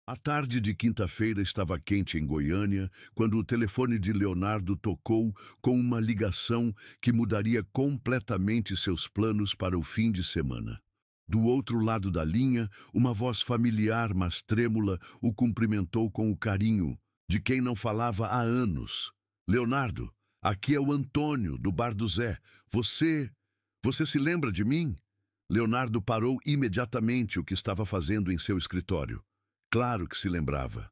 A tarde de quinta-feira estava quente em Goiânia, quando o telefone de Leonardo tocou com uma ligação que mudaria completamente seus planos para o fim de semana. Do outro lado da linha, uma voz familiar, mas trêmula, o cumprimentou com o carinho de quem não falava há anos. Leonardo, aqui é o Antônio, do Bar do Zé. Você se lembra de mim? Leonardo parou imediatamente o que estava fazendo em seu escritório. Claro que se lembrava.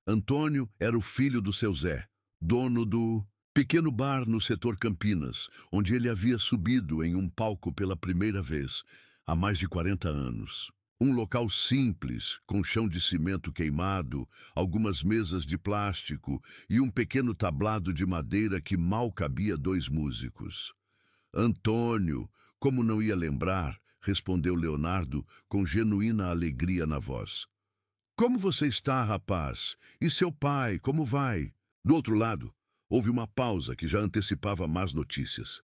Antônio era o filho do seu Zé, dono do pequeno bar no setor Campinas, onde ele havia subido em um palco pela primeira vez, há mais de 40 anos. Um local simples, com chão de cimento queimado, algumas mesas de plástico e um pequeno tablado de madeira que mal cabia 2 músicos. Antônio, como não ia lembrar, respondeu Leonardo com genuína alegria na voz. Como você está, rapaz? E seu pai, como vai? Do outro lado, houve uma pausa que já antecipava más notícias.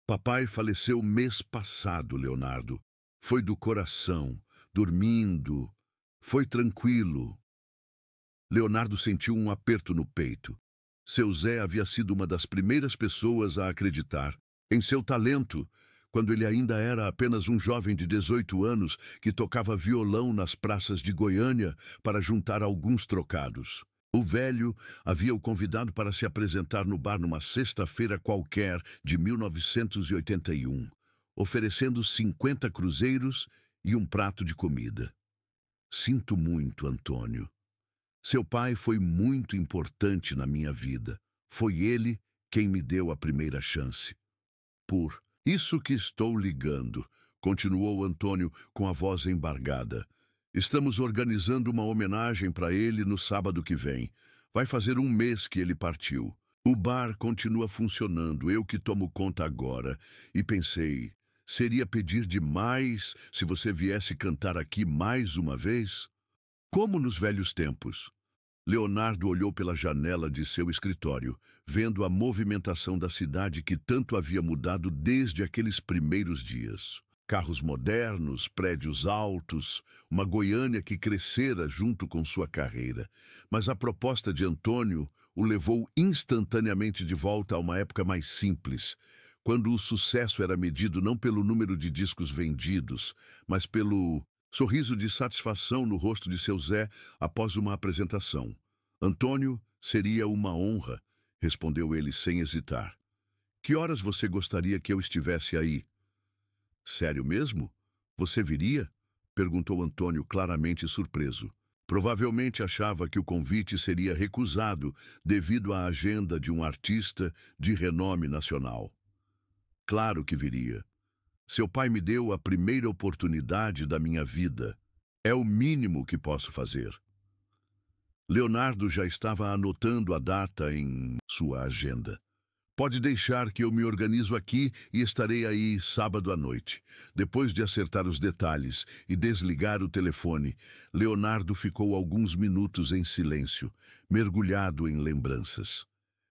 Papai faleceu mês passado, Leonardo. Foi do coração, dormindo. Foi tranquilo. Leonardo sentiu um aperto no peito. Seu Zé havia sido uma das primeiras pessoas a acreditar em seu talento, quando ele ainda era apenas um jovem de 18 anos que tocava violão nas praças de Goiânia para juntar alguns trocados. O velho havia o convidado para se apresentar no bar numa sexta-feira qualquer de 1981, oferecendo 50 cruzeiros e um prato de comida. Sinto muito, Antônio. Seu pai foi muito importante na minha vida. Foi ele quem me deu a primeira chance. Por isso que estou ligando, continuou Antônio com a voz embargada. Estamos organizando uma homenagem para ele no sábado que vem. Vai fazer um mês que ele partiu. O bar continua funcionando, eu que tomo conta agora. E pensei, seria pedir demais se você viesse cantar aqui mais uma vez? Como nos velhos tempos. Leonardo olhou pela janela de seu escritório, vendo a movimentação da cidade que tanto havia mudado desde aqueles primeiros dias. Carros modernos, prédios altos, uma Goiânia que crescera junto com sua carreira. Mas a proposta de Antônio o levou instantaneamente de volta a uma época mais simples, quando o sucesso era medido não pelo número de discos vendidos, mas pelo sorriso de satisfação no rosto de seu Zé após uma apresentação. Antônio, seria uma honra, respondeu ele sem hesitar. Que horas você gostaria que eu estivesse aí? Sério mesmo? Você viria? Perguntou Antônio, claramente surpreso. Provavelmente achava que o convite seria recusado devido à agenda de um artista de renome nacional. Claro que viria. Seu pai me deu a primeira oportunidade da minha vida. É o mínimo que posso fazer. Leonardo já estava anotando a data em sua agenda. Pode deixar que eu me organizo aqui e estarei aí sábado à noite. Depois de acertar os detalhes e desligar o telefone, Leonardo ficou alguns minutos em silêncio, mergulhado em lembranças.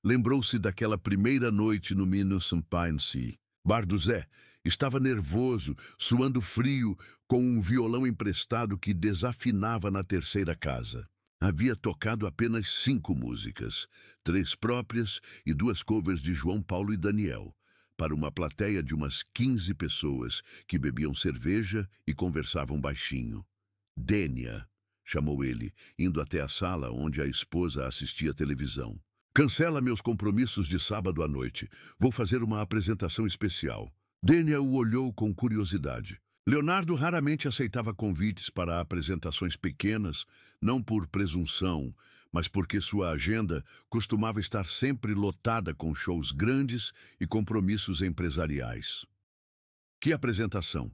Lembrou-se daquela primeira noite no Minus Pine Bar do Zé. Estava nervoso, suando frio, com um violão emprestado que desafinava na terceira casa. Havia tocado apenas 5 músicas, 3 próprias e 2 covers de João Paulo e Daniel, para uma plateia de umas 15 pessoas que bebiam cerveja e conversavam baixinho. Dênia, chamou ele, indo até a sala onde a esposa assistia televisão. Cancela meus compromissos de sábado à noite. Vou fazer uma apresentação especial. Dênia o olhou com curiosidade. Leonardo raramente aceitava convites para apresentações pequenas, não por presunção, mas porque sua agenda costumava estar sempre lotada com shows grandes e compromissos empresariais. Que apresentação?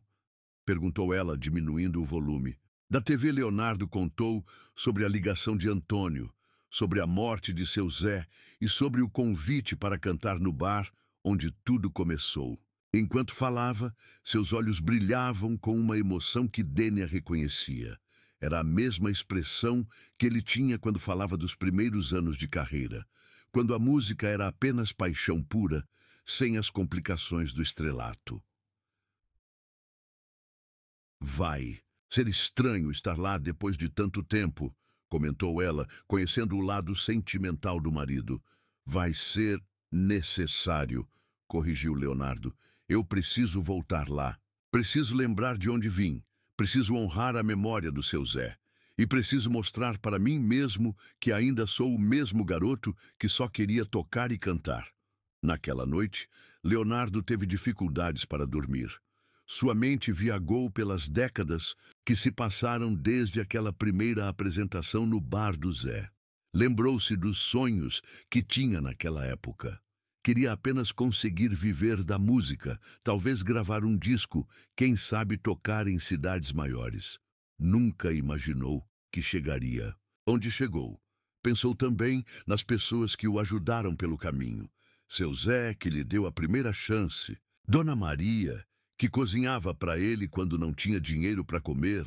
Perguntou ela, diminuindo o volume. Da TV, Leonardo contou sobre a ligação de Antônio, sobre a morte de seu Zé e sobre o convite para cantar no bar onde tudo começou. Enquanto falava, seus olhos brilhavam com uma emoção que Dênia reconhecia. Era a mesma expressão que ele tinha quando falava dos primeiros anos de carreira, quando a música era apenas paixão pura, sem as complicações do estrelato. Vai ser estranho estar lá depois de tanto tempo, comentou ela, conhecendo o lado sentimental do marido. Vai ser necessário, corrigiu Leonardo. Eu preciso voltar lá. Preciso lembrar de onde vim. Preciso honrar a memória do seu Zé. E preciso mostrar para mim mesmo que ainda sou o mesmo garoto que só queria tocar e cantar. Naquela noite, Leonardo teve dificuldades para dormir. Sua mente viagou pelas décadas que se passaram desde aquela primeira apresentação no bar do Zé. Lembrou-se dos sonhos que tinha naquela época. Queria apenas conseguir viver da música, talvez gravar um disco, quem sabe tocar em cidades maiores. Nunca imaginou que chegaria onde chegou. Pensou também nas pessoas que o ajudaram pelo caminho. Seu Zé, que lhe deu a primeira chance. Dona Maria, que cozinhava para ele quando não tinha dinheiro para comer.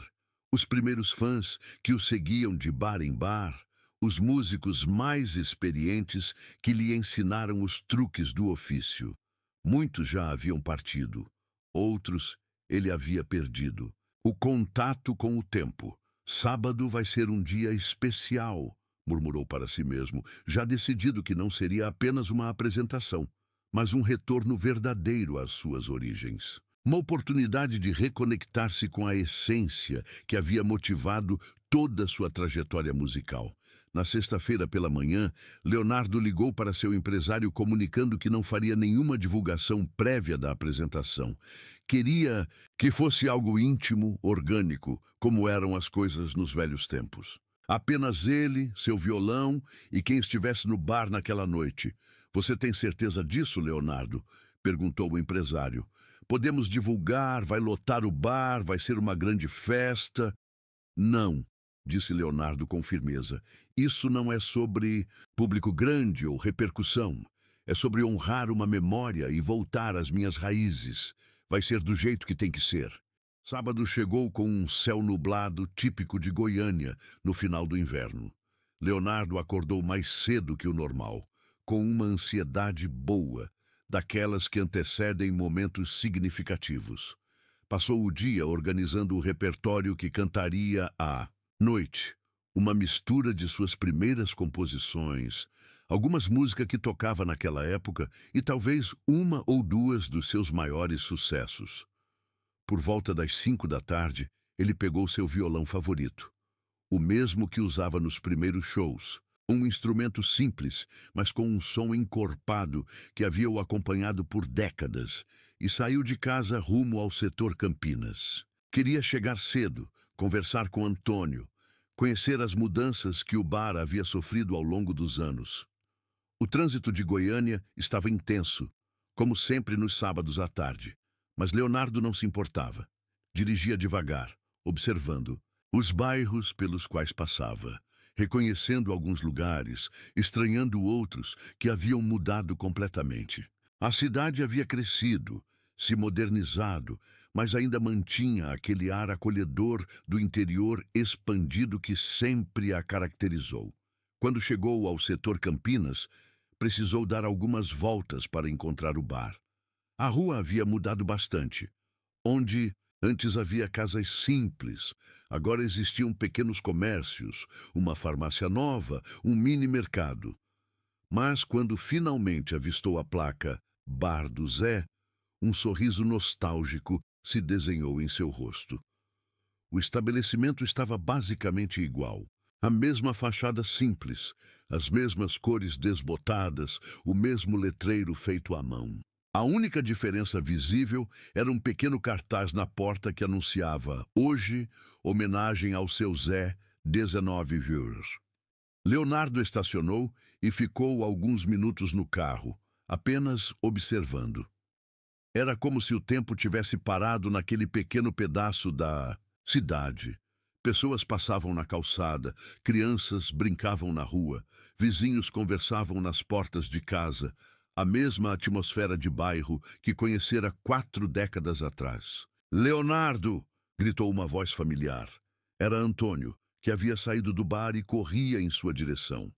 Os primeiros fãs que o seguiam de bar em bar. Os músicos mais experientes que lhe ensinaram os truques do ofício. Muitos já haviam partido. Outros ele havia perdido. O contato com o tempo. Sábado vai ser um dia especial, murmurou para si mesmo, já decidido que não seria apenas uma apresentação, mas um retorno verdadeiro às suas origens. Uma oportunidade de reconectar-se com a essência que havia motivado toda a sua trajetória musical. Na sexta-feira pela manhã, Leonardo ligou para seu empresário comunicando que não faria nenhuma divulgação prévia da apresentação. Queria que fosse algo íntimo, orgânico, como eram as coisas nos velhos tempos. Apenas ele, seu violão e quem estivesse no bar naquela noite. Você tem certeza disso, Leonardo? Perguntou o empresário. Podemos divulgar, vai lotar o bar, vai ser uma grande festa. Não, disse Leonardo com firmeza. Isso não é sobre público grande ou repercussão. É sobre honrar uma memória e voltar às minhas raízes. Vai ser do jeito que tem que ser. Sábado chegou com um céu nublado típico de Goiânia no final do inverno. Leonardo acordou mais cedo que o normal, com uma ansiedade boa, daquelas que antecedem momentos significativos. Passou o dia organizando o repertório que cantaria à noite, uma mistura de suas primeiras composições, algumas músicas que tocava naquela época e talvez uma ou duas dos seus maiores sucessos. Por volta das 5 da tarde, ele pegou seu violão favorito, o mesmo que usava nos primeiros shows, um instrumento simples, mas com um som encorpado que havia o acompanhado por décadas, e saiu de casa rumo ao setor Campinas. Queria chegar cedo, conversar com Antônio, conhecer as mudanças que o bar havia sofrido ao longo dos anos. O trânsito de Goiânia estava intenso, como sempre nos sábados à tarde, mas Leonardo não se importava. Dirigia devagar, observando os bairros pelos quais passava, reconhecendo alguns lugares, estranhando outros que haviam mudado completamente. A cidade havia crescido, se modernizado, mas ainda mantinha aquele ar acolhedor do interior expandido que sempre a caracterizou. Quando chegou ao setor Campinas, precisou dar algumas voltas para encontrar o bar. A rua havia mudado bastante. Onde antes havia casas simples, agora existiam pequenos comércios, uma farmácia nova, um mini-mercado. Mas quando finalmente avistou a placa Bar do Zé, um sorriso nostálgico se desenhou em seu rosto. O estabelecimento estava basicamente igual. A mesma fachada simples, as mesmas cores desbotadas, o mesmo letreiro feito à mão. A única diferença visível era um pequeno cartaz na porta que anunciava hoje, homenagem ao seu Zé, 19 viewers. Leonardo estacionou e ficou alguns minutos no carro, apenas observando. Era como se o tempo tivesse parado naquele pequeno pedaço da cidade. Pessoas passavam na calçada, crianças brincavam na rua, vizinhos conversavam nas portas de casa, a mesma atmosfera de bairro que conhecera 4 décadas atrás. «Leonardo!» gritou uma voz familiar. Era Antônio, que havia saído do bar e corria em sua direção.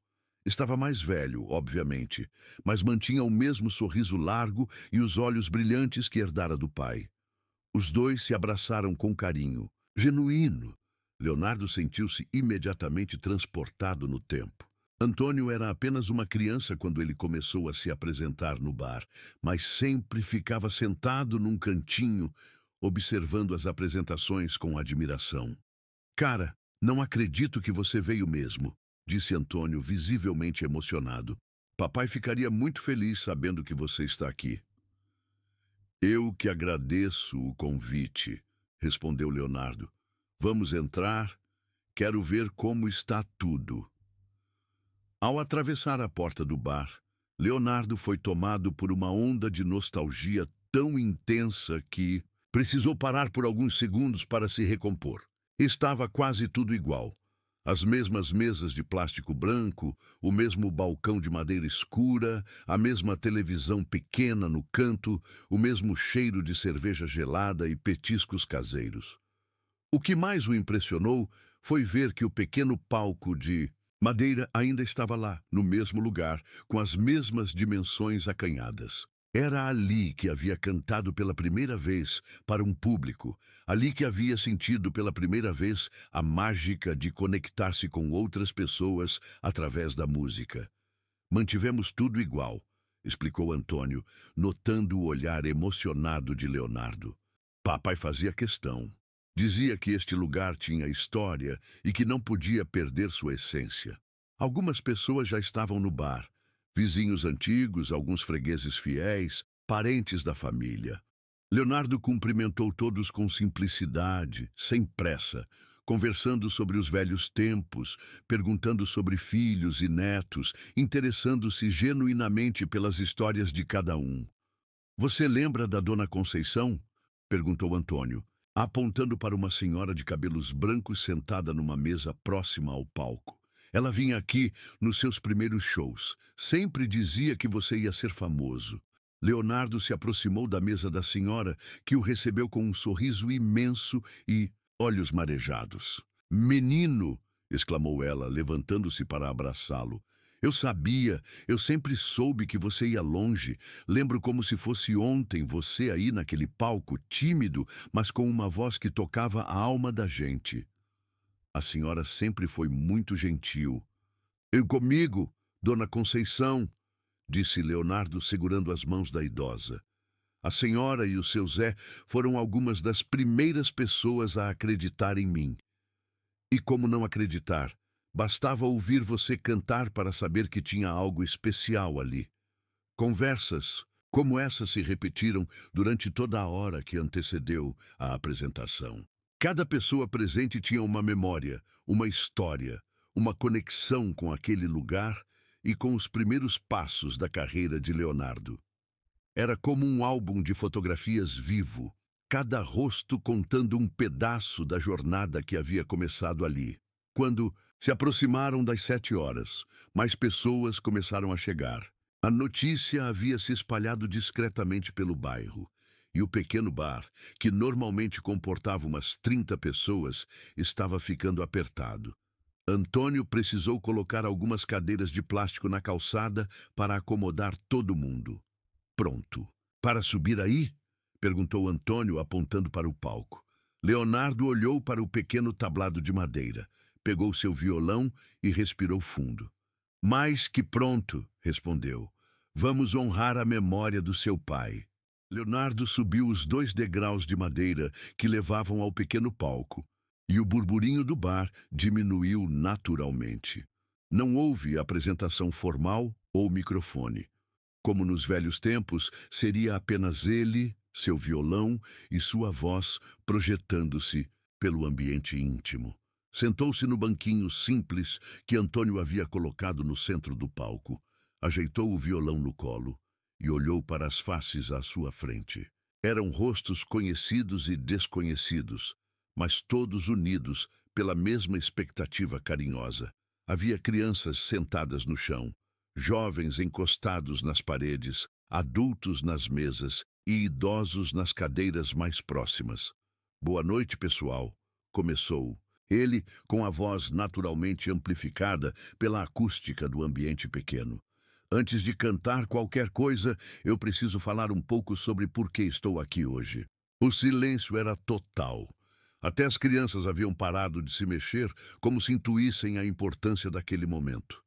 Estava mais velho, obviamente, mas mantinha o mesmo sorriso largo e os olhos brilhantes que herdara do pai. Os dois se abraçaram com carinho. Genuíno. Leonardo sentiu-se imediatamente transportado no tempo. Antônio era apenas uma criança quando ele começou a se apresentar no bar, mas sempre ficava sentado num cantinho, observando as apresentações com admiração. Cara, não acredito que você veio mesmo, disse Antônio, visivelmente emocionado. Papai ficaria muito feliz sabendo que você está aqui. Eu que agradeço o convite, respondeu Leonardo. Vamos entrar? Quero ver como está tudo. Ao atravessar a porta do bar, Leonardo foi tomado por uma onda de nostalgia tão intensa que precisou parar por alguns segundos para se recompor. Estava quase tudo igual. As mesmas mesas de plástico branco, o mesmo balcão de madeira escura, a mesma televisão pequena no canto, o mesmo cheiro de cerveja gelada e petiscos caseiros. O que mais o impressionou foi ver que o pequeno palco de madeira ainda estava lá, no mesmo lugar, com as mesmas dimensões acanhadas. Era ali que havia cantado pela primeira vez para um público, ali que havia sentido pela primeira vez a mágica de conectar-se com outras pessoas através da música. Mantivemos tudo igual, explicou Antônio, notando o olhar emocionado de Leonardo. Papai fazia questão. Dizia que este lugar tinha história e que não podia perder sua essência. Algumas pessoas já estavam no bar. Vizinhos antigos, alguns fregueses fiéis, parentes da família. Leonardo cumprimentou todos com simplicidade, sem pressa, conversando sobre os velhos tempos, perguntando sobre filhos e netos, interessando-se genuinamente pelas histórias de cada um. Você lembra da Dona Conceição? Perguntou Antônio, apontando para uma senhora de cabelos brancos sentada numa mesa próxima ao palco. Ela vinha aqui nos seus primeiros shows. Sempre dizia que você ia ser famoso. Leonardo se aproximou da mesa da senhora, que o recebeu com um sorriso imenso e olhos marejados. Menino! Exclamou ela, levantando-se para abraçá-lo. Eu sabia, eu sempre soube que você ia longe. Lembro como se fosse ontem você aí naquele palco, tímido, mas com uma voz que tocava a alma da gente. A senhora sempre foi muito gentil. Eu comigo, Dona Conceição, disse Leonardo segurando as mãos da idosa. A senhora e o seu Zé foram algumas das primeiras pessoas a acreditar em mim. E como não acreditar? Bastava ouvir você cantar para saber que tinha algo especial ali. Conversas como essa se repetiram durante toda a hora que antecedeu a apresentação. Cada pessoa presente tinha uma memória, uma história, uma conexão com aquele lugar e com os primeiros passos da carreira de Leonardo. Era como um álbum de fotografias vivo, cada rosto contando um pedaço da jornada que havia começado ali. Quando se aproximaram das 7 horas, mais pessoas começaram a chegar. A notícia havia se espalhado discretamente pelo bairro, e o pequeno bar, que normalmente comportava umas 30 pessoas, estava ficando apertado. Antônio precisou colocar algumas cadeiras de plástico na calçada para acomodar todo mundo. Pronto. Para subir aí? Perguntou Antônio, apontando para o palco. Leonardo olhou para o pequeno tablado de madeira, pegou seu violão e respirou fundo. Mais que pronto, respondeu. Vamos honrar a memória do seu pai. Leonardo subiu os 2 degraus de madeira que levavam ao pequeno palco, e o burburinho do bar diminuiu naturalmente. Não houve apresentação formal ou microfone. Como nos velhos tempos, seria apenas ele, seu violão e sua voz projetando-se pelo ambiente íntimo. Sentou-se no banquinho simples que Antônio havia colocado no centro do palco, ajeitou o violão no colo e olhou para as faces à sua frente. Eram rostos conhecidos e desconhecidos, mas todos unidos pela mesma expectativa carinhosa. Havia crianças sentadas no chão, jovens encostados nas paredes, adultos nas mesas e idosos nas cadeiras mais próximas. Boa noite, pessoal, começou ele com a voz naturalmente amplificada pela acústica do ambiente pequeno. Antes de cantar qualquer coisa, eu preciso falar um pouco sobre por que estou aqui hoje. O silêncio era total. Até as crianças haviam parado de se mexer, como se intuíssem a importância daquele momento.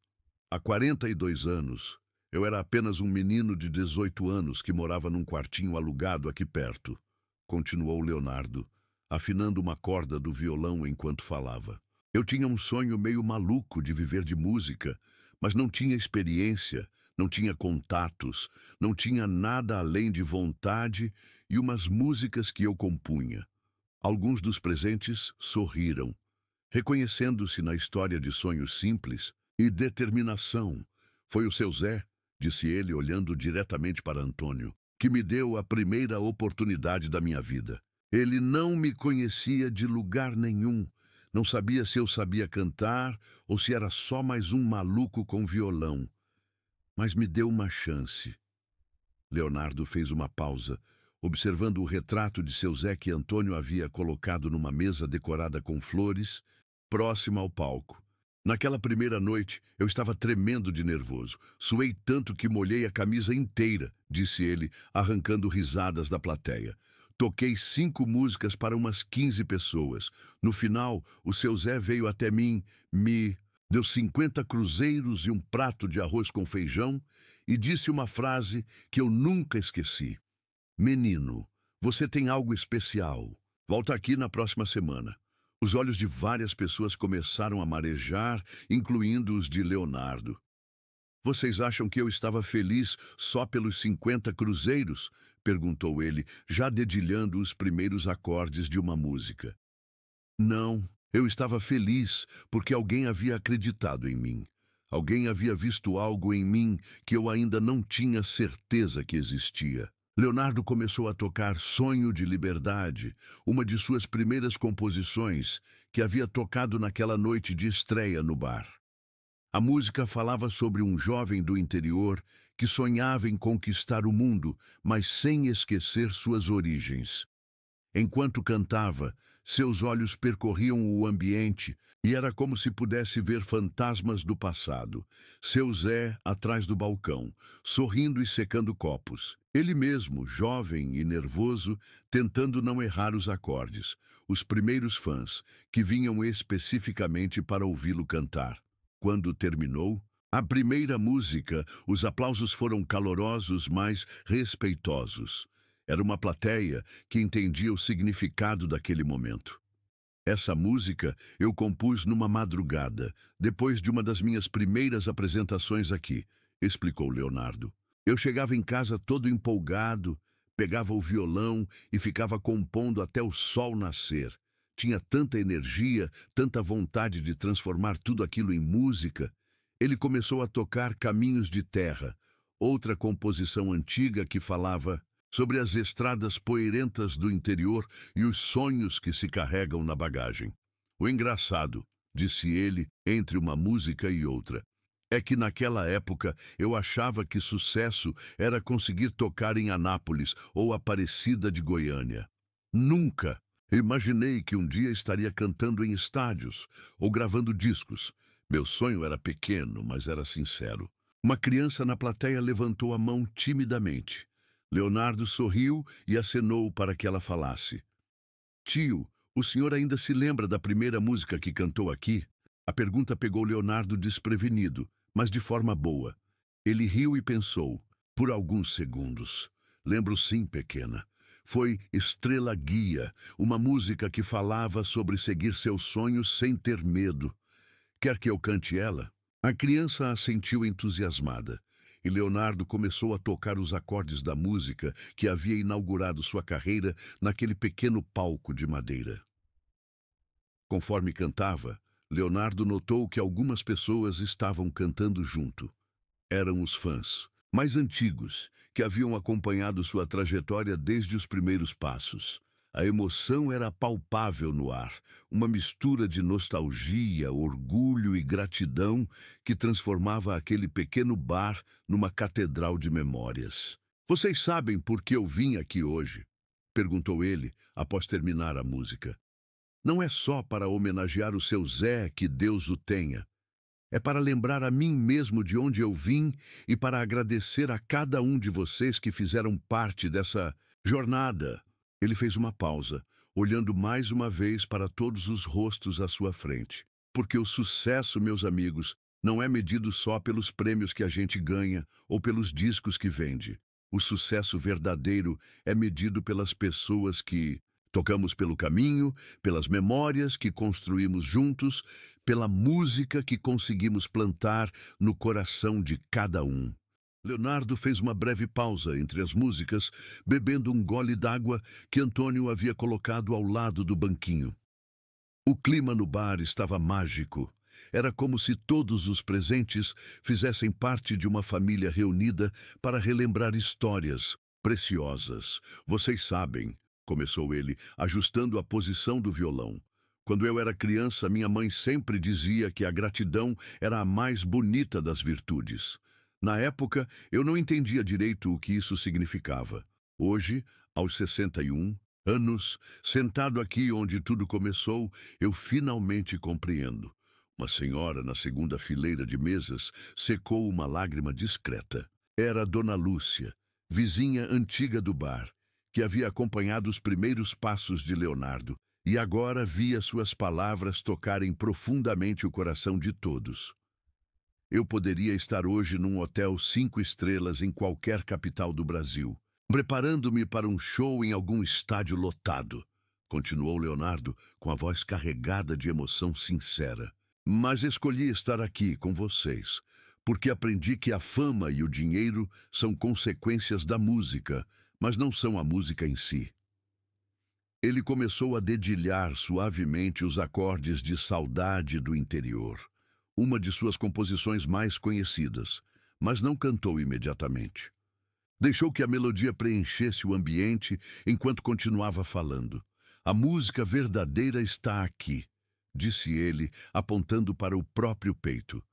Há 42 anos, eu era apenas um menino de 18 anos que morava num quartinho alugado aqui perto, continuou Leonardo, afinando uma corda do violão enquanto falava. Eu tinha um sonho meio maluco de viver de música, mas não tinha experiência, não tinha contatos, não tinha nada além de vontade e umas músicas que eu compunha. Alguns dos presentes sorriram, reconhecendo-se na história de sonhos simples e determinação. Foi o seu Zé, disse ele olhando diretamente para Antônio, que me deu a primeira oportunidade da minha vida. Ele não me conhecia de lugar nenhum, não sabia se eu sabia cantar ou se era só mais um maluco com violão, mas me deu uma chance. Leonardo fez uma pausa, observando o retrato de seu Zé que Antônio havia colocado numa mesa decorada com flores, próxima ao palco. Naquela primeira noite, eu estava tremendo de nervoso. Suei tanto que molhei a camisa inteira, disse ele, arrancando risadas da plateia. Toquei 5 músicas para umas 15 pessoas. No final, o seu Zé veio até mim, me deu 50 cruzeiros e um prato de arroz com feijão e disse uma frase que eu nunca esqueci. Menino, você tem algo especial. Volta aqui na próxima semana. Os olhos de várias pessoas começaram a marejar, incluindo os de Leonardo. Vocês acham que eu estava feliz só pelos 50 cruzeiros? Perguntou ele, já dedilhando os primeiros acordes de uma música. Não, eu estava feliz porque alguém havia acreditado em mim. Alguém havia visto algo em mim que eu ainda não tinha certeza que existia. Leonardo começou a tocar Sonho de Liberdade, uma de suas primeiras composições, que havia tocado naquela noite de estreia no bar. A música falava sobre um jovem do interior que sonhava em conquistar o mundo, mas sem esquecer suas origens. Enquanto cantava, seus olhos percorriam o ambiente e era como se pudesse ver fantasmas do passado. Seu Zé, atrás do balcão, sorrindo e secando copos. Ele mesmo, jovem e nervoso, tentando não errar os acordes. Os primeiros fãs, que vinham especificamente para ouvi-lo cantar. Quando terminou, a primeira música, os aplausos foram calorosos, mas respeitosos. Era uma plateia que entendia o significado daquele momento. Essa música eu compus numa madrugada, depois de uma das minhas primeiras apresentações aqui, explicou Leonardo. Eu chegava em casa todo empolgado, pegava o violão e ficava compondo até o sol nascer. Tinha tanta energia, tanta vontade de transformar tudo aquilo em música. Ele começou a tocar Caminhos de Terra, outra composição antiga que falava sobre as estradas poeirentas do interior e os sonhos que se carregam na bagagem. O engraçado, disse ele, entre uma música e outra, é que naquela época eu achava que sucesso era conseguir tocar em Anápolis ou Aparecida de Goiânia. Nunca imaginei que um dia estaria cantando em estádios ou gravando discos. Meu sonho era pequeno, mas era sincero. Uma criança na plateia levantou a mão timidamente. Leonardo sorriu e acenou para que ela falasse. Tio, o senhor ainda se lembra da primeira música que cantou aqui? A pergunta pegou Leonardo desprevenido, mas de forma boa. Ele riu e pensou, por alguns segundos. Lembro sim, pequena. Foi Estrela Guia, uma música que falava sobre seguir seus sonhos sem ter medo. Quer que eu cante ela? A criança assentiu entusiasmada. E Leonardo começou a tocar os acordes da música que havia inaugurado sua carreira naquele pequeno palco de madeira. Conforme cantava, Leonardo notou que algumas pessoas estavam cantando junto. Eram os fãs, mais antigos, que haviam acompanhado sua trajetória desde os primeiros passos. A emoção era palpável no ar, uma mistura de nostalgia, orgulho e gratidão que transformava aquele pequeno bar numa catedral de memórias. Vocês sabem por que eu vim aqui hoje? Perguntou ele, após terminar a música. Não é só para homenagear o seu Zé, que Deus o tenha. É para lembrar a mim mesmo de onde eu vim e para agradecer a cada um de vocês que fizeram parte dessa jornada. Ele fez uma pausa, olhando mais uma vez para todos os rostos à sua frente. Porque o sucesso, meus amigos, não é medido só pelos prêmios que a gente ganha ou pelos discos que vende. O sucesso verdadeiro é medido pelas pessoas que tocamos pelo caminho, pelas memórias que construímos juntos, pela música que conseguimos plantar no coração de cada um. Leonardo fez uma breve pausa entre as músicas, bebendo um gole d'água que Antônio havia colocado ao lado do banquinho. O clima no bar estava mágico. Era como se todos os presentes fizessem parte de uma família reunida para relembrar histórias preciosas. Vocês sabem, começou ele, ajustando a posição do violão. Quando eu era criança, minha mãe sempre dizia que a gratidão era a mais bonita das virtudes. Na época, eu não entendia direito o que isso significava. Hoje, aos 61 anos, sentado aqui onde tudo começou, eu finalmente compreendo. Uma senhora na segunda fileira de mesas secou uma lágrima discreta. Era Dona Lúcia, vizinha antiga do bar, que havia acompanhado os primeiros passos de Leonardo, e agora via suas palavras tocarem profundamente o coração de todos. Eu poderia estar hoje num hotel 5 estrelas em qualquer capital do Brasil, preparando-me para um show em algum estádio lotado, continuou Leonardo com a voz carregada de emoção sincera. Mas escolhi estar aqui com vocês, porque aprendi que a fama e o dinheiro são consequências da música, mas não são a música em si. Ele começou a dedilhar suavemente os acordes de Saudade do Interior, uma de suas composições mais conhecidas, mas não cantou imediatamente. Deixou que a melodia preenchesse o ambiente enquanto continuava falando. A música verdadeira está aqui, disse ele, apontando para o próprio peito.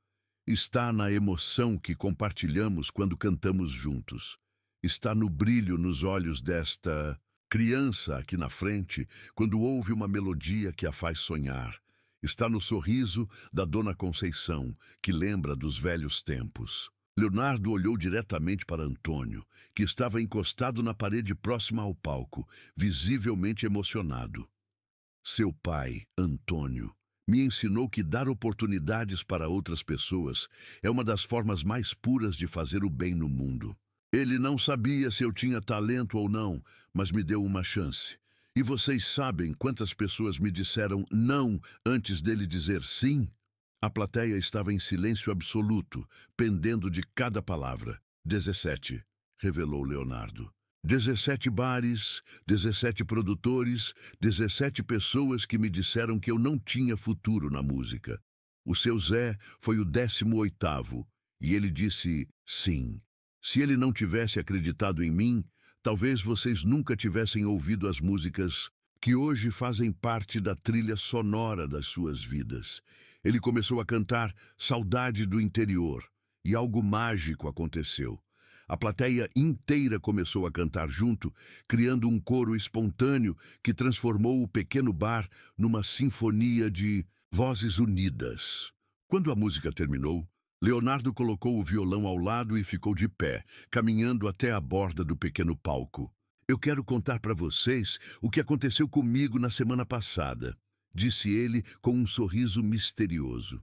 Está na emoção que compartilhamos quando cantamos juntos. Está no brilho nos olhos desta criança aqui na frente, quando ouve uma melodia que a faz sonhar. Está no sorriso da Dona Conceição, que lembra dos velhos tempos. Leonardo olhou diretamente para Antônio, que estava encostado na parede próxima ao palco, visivelmente emocionado. Seu pai, Antônio, me ensinou que dar oportunidades para outras pessoas é uma das formas mais puras de fazer o bem no mundo. Ele não sabia se eu tinha talento ou não, mas me deu uma chance. E vocês sabem quantas pessoas me disseram não antes dele dizer sim? A plateia estava em silêncio absoluto, pendendo de cada palavra. 17, revelou Leonardo. 17 bares, 17 produtores, 17 pessoas que me disseram que eu não tinha futuro na música. O seu Zé foi o 18º, e ele disse sim. Se ele não tivesse acreditado em mim, talvez vocês nunca tivessem ouvido as músicas que hoje fazem parte da trilha sonora das suas vidas. Ele começou a cantar Saudade do Interior, e algo mágico aconteceu. A plateia inteira começou a cantar junto, criando um coro espontâneo que transformou o pequeno bar numa sinfonia de vozes unidas. Quando a música terminou, Leonardo colocou o violão ao lado e ficou de pé, caminhando até a borda do pequeno palco. Eu quero contar para vocês o que aconteceu comigo na semana passada, disse ele com um sorriso misterioso.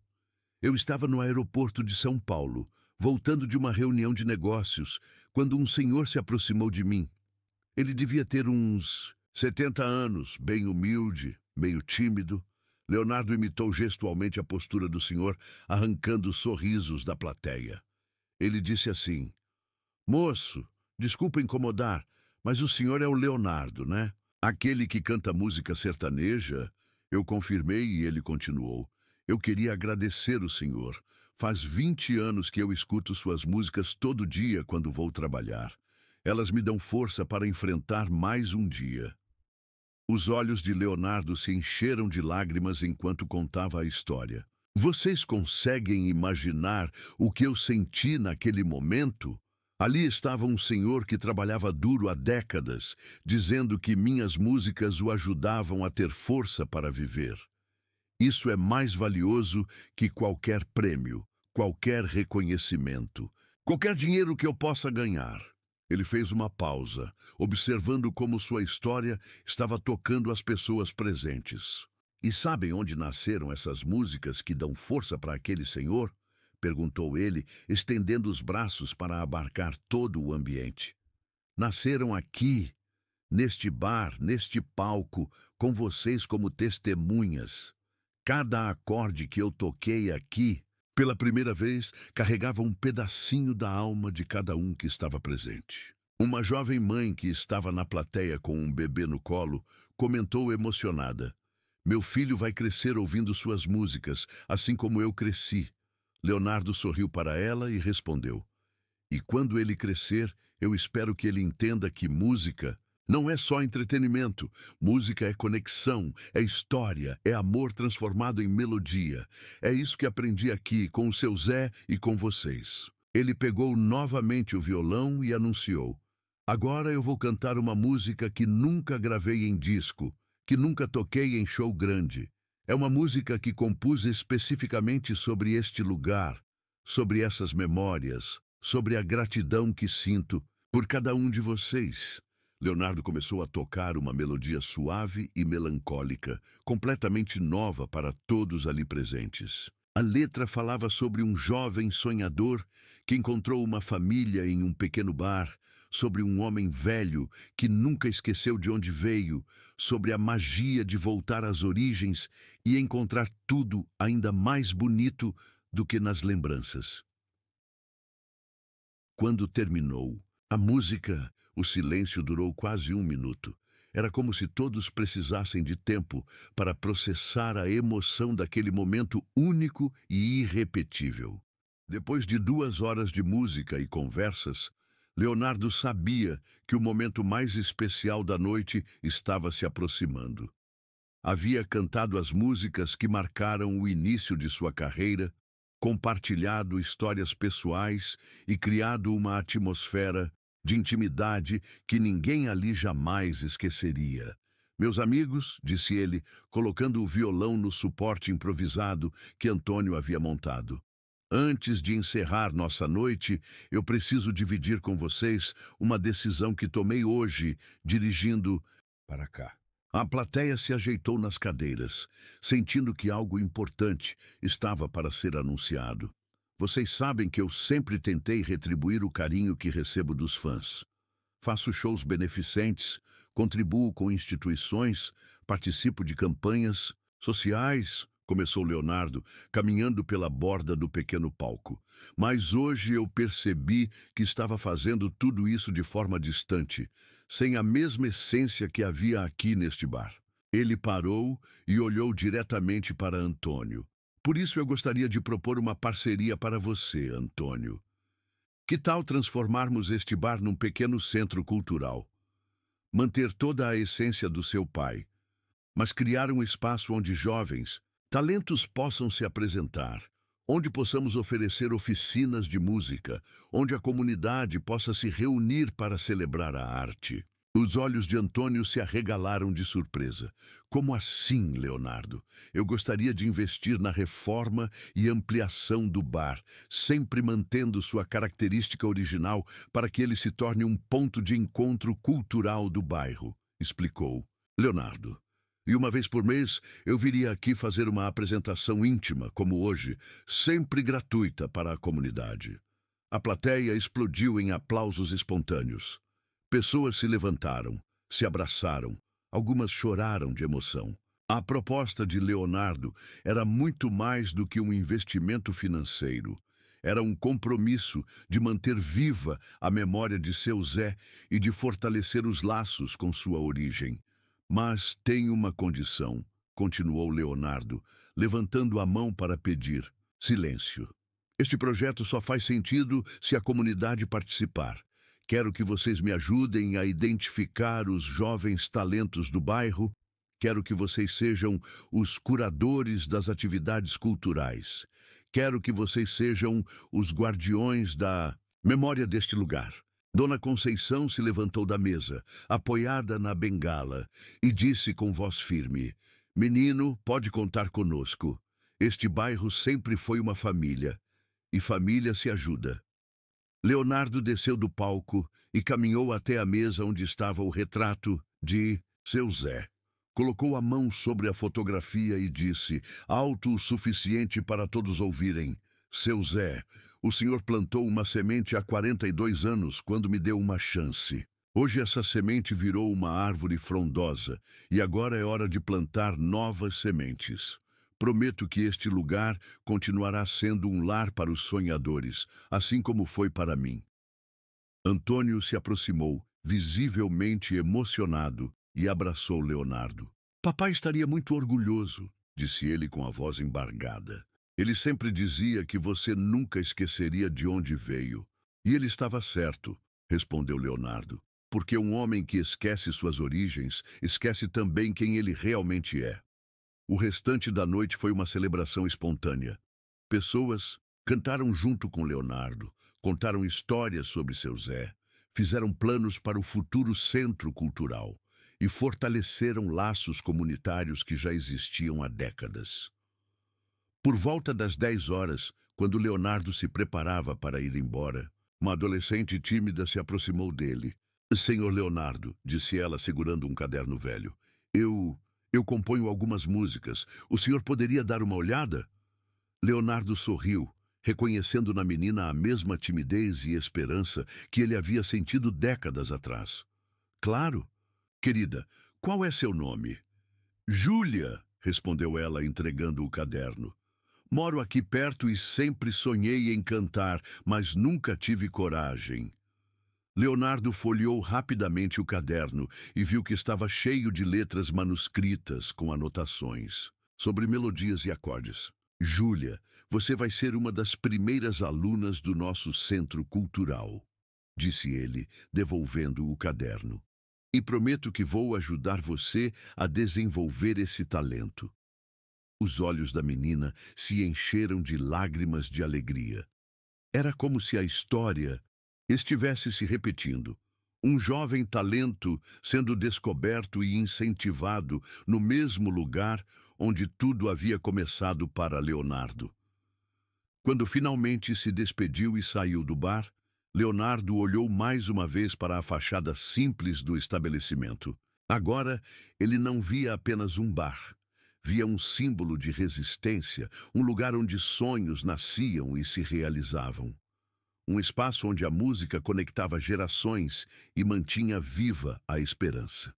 Eu estava no aeroporto de São Paulo, voltando de uma reunião de negócios, quando um senhor se aproximou de mim. Ele devia ter uns 70 anos, bem humilde, meio tímido. Leonardo imitou gestualmente a postura do senhor, arrancando sorrisos da plateia. Ele disse assim: Moço, desculpa incomodar, mas o senhor é o Leonardo, né? Aquele que canta música sertaneja? Eu confirmei e ele continuou. Eu queria agradecer o senhor. Faz 20 anos que eu escuto suas músicas todo dia quando vou trabalhar. Elas me dão força para enfrentar mais um dia. Os olhos de Leonardo se encheram de lágrimas enquanto contava a história. Vocês conseguem imaginar o que eu senti naquele momento? Ali estava um senhor que trabalhava duro há décadas, dizendo que minhas músicas o ajudavam a ter força para viver. Isso é mais valioso que qualquer prêmio, qualquer reconhecimento, qualquer dinheiro que eu possa ganhar. Ele fez uma pausa, observando como sua história estava tocando as pessoas presentes. E sabem onde nasceram essas músicas que dão força para aquele senhor? Perguntou ele, estendendo os braços para abarcar todo o ambiente. Nasceram aqui, neste bar, neste palco, com vocês como testemunhas. Cada acorde que eu toquei aqui, pela primeira vez, carregava um pedacinho da alma de cada um que estava presente. Uma jovem mãe que estava na plateia com um bebê no colo comentou emocionada: "Meu filho vai crescer ouvindo suas músicas, assim como eu cresci." Leonardo sorriu para ela e respondeu: "E quando ele crescer, eu espero que ele entenda que música não é só entretenimento. Música é conexão, é história, é amor transformado em melodia. É isso que aprendi aqui com o seu Zé e com vocês." Ele pegou novamente o violão e anunciou: "Agora eu vou cantar uma música que nunca gravei em disco, que nunca toquei em show grande. É uma música que compus especificamente sobre este lugar, sobre essas memórias, sobre a gratidão que sinto por cada um de vocês." Leonardo começou a tocar uma melodia suave e melancólica, completamente nova para todos ali presentes. A letra falava sobre um jovem sonhador que encontrou uma família em um pequeno bar, sobre um homem velho que nunca esqueceu de onde veio, sobre a magia de voltar às origens e encontrar tudo ainda mais bonito do que nas lembranças. Quando terminou, a música, o silêncio durou quase 1 minuto. Era como se todos precisassem de tempo para processar a emoção daquele momento único e irrepetível. Depois de 2 horas de música e conversas, Leonardo sabia que o momento mais especial da noite estava se aproximando. Havia cantado as músicas que marcaram o início de sua carreira, compartilhado histórias pessoais e criado uma atmosfera de intimidade que ninguém ali jamais esqueceria. "Meus amigos", disse ele, colocando o violão no suporte improvisado que Antônio havia montado, "antes de encerrar nossa noite, eu preciso dividir com vocês uma decisão que tomei hoje, dirigindo para cá." A plateia se ajeitou nas cadeiras, sentindo que algo importante estava para ser anunciado. "Vocês sabem que eu sempre tentei retribuir o carinho que recebo dos fãs. Faço shows beneficentes, contribuo com instituições, participo de campanhas sociais", começou Leonardo, caminhando pela borda do pequeno palco. "Mas hoje eu percebi que estava fazendo tudo isso de forma distante, sem a mesma essência que havia aqui neste bar." Ele parou e olhou diretamente para Antônio. "Por isso eu gostaria de propor uma parceria para você, Antônio. Que tal transformarmos este bar num pequeno centro cultural? Manter toda a essência do seu pai, mas criar um espaço onde jovens, talentos possam se apresentar, onde possamos oferecer oficinas de música, onde a comunidade possa se reunir para celebrar a arte." Os olhos de Antônio se arregalaram de surpresa. "Como assim, Leonardo? Eu gostaria de investir na reforma e ampliação do bar, sempre mantendo sua característica original para que ele se torne um ponto de encontro cultural do bairro", explicou Leonardo. "E uma vez por mês eu viria aqui fazer uma apresentação íntima, como hoje, sempre gratuita para a comunidade." A plateia explodiu em aplausos espontâneos. Pessoas se levantaram, se abraçaram, algumas choraram de emoção. A proposta de Leonardo era muito mais do que um investimento financeiro. Era um compromisso de manter viva a memória de seu Zé e de fortalecer os laços com sua origem. "Mas tem uma condição", continuou Leonardo, levantando a mão para pedir: "Silêncio. Este projeto só faz sentido se a comunidade participar. Quero que vocês me ajudem a identificar os jovens talentos do bairro. Quero que vocês sejam os curadores das atividades culturais. Quero que vocês sejam os guardiões da memória deste lugar." Dona Conceição se levantou da mesa, apoiada na bengala, e disse com voz firme: "Menino, pode contar conosco. Este bairro sempre foi uma família, e família se ajuda." Leonardo desceu do palco e caminhou até a mesa onde estava o retrato de seu Zé. Colocou a mão sobre a fotografia e disse, alto o suficiente para todos ouvirem: seu Zé, o senhor plantou uma semente há 42 anos quando me deu uma chance. Hoje essa semente virou uma árvore frondosa e agora é hora de plantar novas sementes. Prometo que este lugar continuará sendo um lar para os sonhadores, assim como foi para mim. Antônio se aproximou, visivelmente emocionado, e abraçou Leonardo. Papai estaria muito orgulhoso, disse ele com a voz embargada. Ele sempre dizia que você nunca esqueceria de onde veio. E ele estava certo, respondeu Leonardo, porque um homem que esquece suas origens, esquece também quem ele realmente é. O restante da noite foi uma celebração espontânea. Pessoas cantaram junto com Leonardo, contaram histórias sobre seu Zé, fizeram planos para o futuro centro cultural e fortaleceram laços comunitários que já existiam há décadas. Por volta das 10 horas, quando Leonardo se preparava para ir embora, uma adolescente tímida se aproximou dele. Senhor Leonardo, disse ela segurando um caderno velho, eu componho algumas músicas. O senhor poderia dar uma olhada? Leonardo sorriu, reconhecendo na menina a mesma timidez e esperança que ele havia sentido décadas atrás. Claro. Querida, qual é seu nome? Júlia, respondeu ela, entregando o caderno. Moro aqui perto e sempre sonhei em cantar, mas nunca tive coragem. Leonardo folheou rapidamente o caderno e viu que estava cheio de letras manuscritas com anotações sobre melodias e acordes. Júlia, você vai ser uma das primeiras alunas do nosso centro cultural, disse ele, devolvendo o caderno. E prometo que vou ajudar você a desenvolver esse talento. Os olhos da menina se encheram de lágrimas de alegria. Era como se a história estivesse se repetindo. Um jovem talento sendo descoberto e incentivado no mesmo lugar onde tudo havia começado para Leonardo. Quando finalmente se despediu e saiu do bar, Leonardo olhou mais uma vez para a fachada simples do estabelecimento. Agora, ele não via apenas um bar. Via um símbolo de resistência, um lugar onde sonhos nasciam e se realizavam. Um espaço onde a música conectava gerações e mantinha viva a esperança.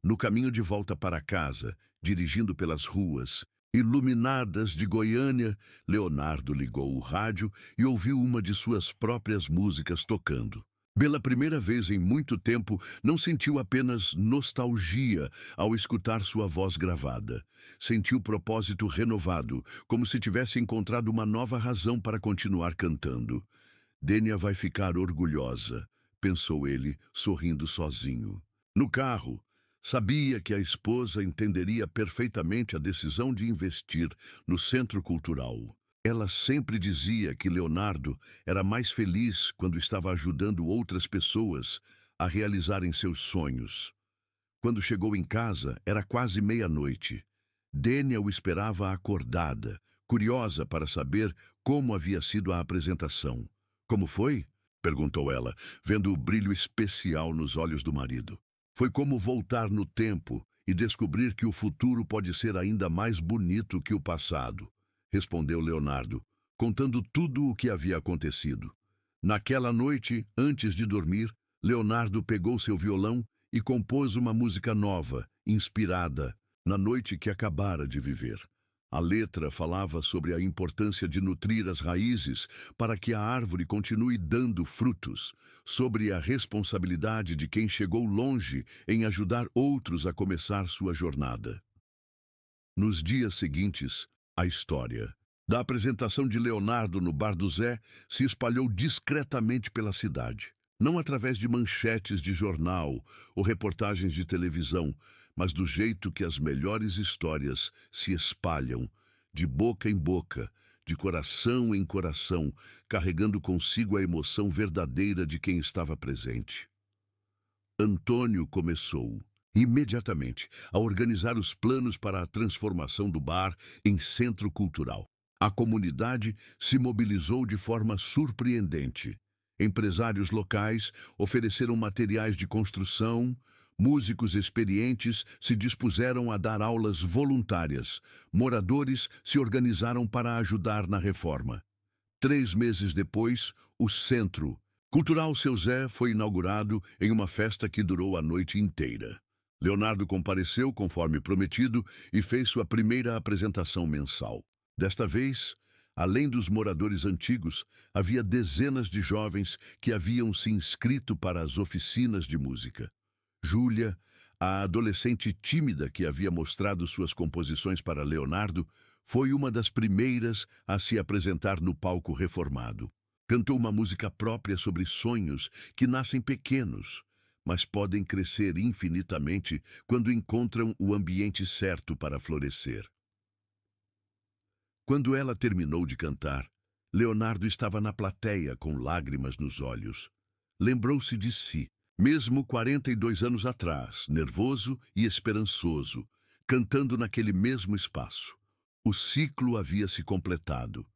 No caminho de volta para casa, dirigindo pelas ruas iluminadas de Goiânia, Leonardo ligou o rádio e ouviu uma de suas próprias músicas tocando. Pela primeira vez em muito tempo, não sentiu apenas nostalgia ao escutar sua voz gravada. Sentiu propósito renovado, como se tivesse encontrado uma nova razão para continuar cantando. Dênia vai ficar orgulhosa, pensou ele, sorrindo sozinho. No carro, sabia que a esposa entenderia perfeitamente a decisão de investir no centro cultural. Ela sempre dizia que Leonardo era mais feliz quando estava ajudando outras pessoas a realizarem seus sonhos. Quando chegou em casa, era quase meia-noite. Dênia o esperava acordada, curiosa para saber como havia sido a apresentação. Como foi? Perguntou ela, vendo o brilho especial nos olhos do marido. Foi como voltar no tempo e descobrir que o futuro pode ser ainda mais bonito que o passado, respondeu Leonardo, contando tudo o que havia acontecido. Naquela noite, antes de dormir, Leonardo pegou seu violão e compôs uma música nova, inspirada na noite que acabara de viver. A letra falava sobre a importância de nutrir as raízes para que a árvore continue dando frutos, sobre a responsabilidade de quem chegou longe em ajudar outros a começar sua jornada. Nos dias seguintes, a história da apresentação de Leonardo no Bar do Zé se espalhou discretamente pela cidade. Não através de manchetes de jornal ou reportagens de televisão, mas do jeito que as melhores histórias se espalham, de boca em boca, de coração em coração, carregando consigo a emoção verdadeira de quem estava presente. Antônio começou, imediatamente, a organizar os planos para a transformação do bar em centro cultural. A comunidade se mobilizou de forma surpreendente. Empresários locais ofereceram materiais de construção, músicos experientes se dispuseram a dar aulas voluntárias, moradores se organizaram para ajudar na reforma. 3 meses depois, o Centro Cultural Seu Zé foi inaugurado em uma festa que durou a noite inteira. Leonardo compareceu conforme prometido e fez sua primeira apresentação mensal. Desta vez, além dos moradores antigos, havia dezenas de jovens que haviam se inscrito para as oficinas de música. Júlia, a adolescente tímida que havia mostrado suas composições para Leonardo, foi uma das primeiras a se apresentar no palco reformado. Cantou uma música própria sobre sonhos que nascem pequenos, mas podem crescer infinitamente quando encontram o ambiente certo para florescer. Quando ela terminou de cantar, Leonardo estava na plateia com lágrimas nos olhos. Lembrou-se de si, mesmo 42 anos atrás, nervoso e esperançoso, cantando naquele mesmo espaço. O ciclo havia se completado.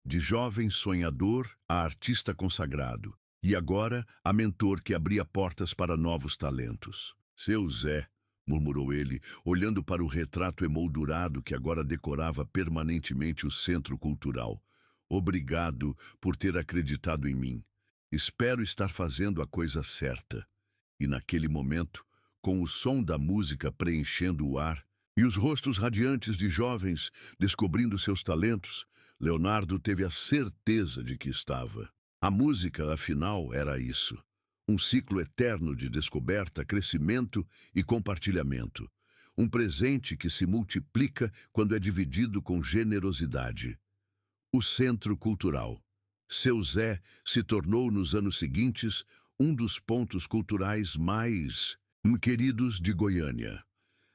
De jovem sonhador a artista consagrado, e agora a mentor que abria portas para novos talentos. Seu Zé, murmurou ele, olhando para o retrato emoldurado que agora decorava permanentemente o Centro Cultural. Obrigado por ter acreditado em mim. Espero estar fazendo a coisa certa. E naquele momento, com o som da música preenchendo o ar, e os rostos radiantes de jovens descobrindo seus talentos, Leonardo teve a certeza de que estava. A música, afinal, era isso. Um ciclo eterno de descoberta, crescimento e compartilhamento. Um presente que se multiplica quando é dividido com generosidade. O Centro Cultural. Seu Zé se tornou, nos anos seguintes, um dos pontos culturais mais queridos de Goiânia.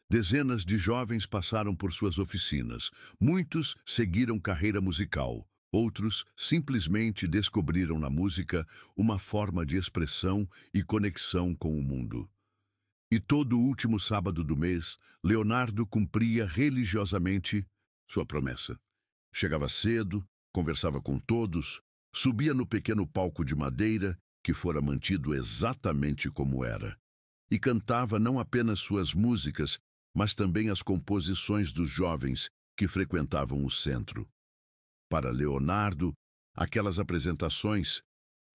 Dezenas de jovens passaram por suas oficinas. Muitos seguiram carreira musical. Outros simplesmente descobriram na música uma forma de expressão e conexão com o mundo. E todo o último sábado do mês, Leonardo cumpria religiosamente sua promessa. Chegava cedo, conversava com todos, subia no pequeno palco de madeira, que fora mantido exatamente como era, e cantava não apenas suas músicas, mas também as composições dos jovens que frequentavam o centro. Para Leonardo, aquelas apresentações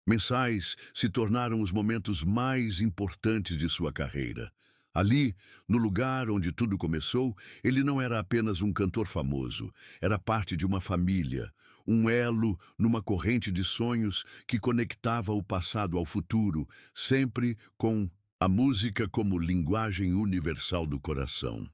mensais se tornaram os momentos mais importantes de sua carreira. Ali, no lugar onde tudo começou, ele não era apenas um cantor famoso, era parte de uma família, um elo numa corrente de sonhos que conectava o passado ao futuro, sempre com a música como linguagem universal do coração.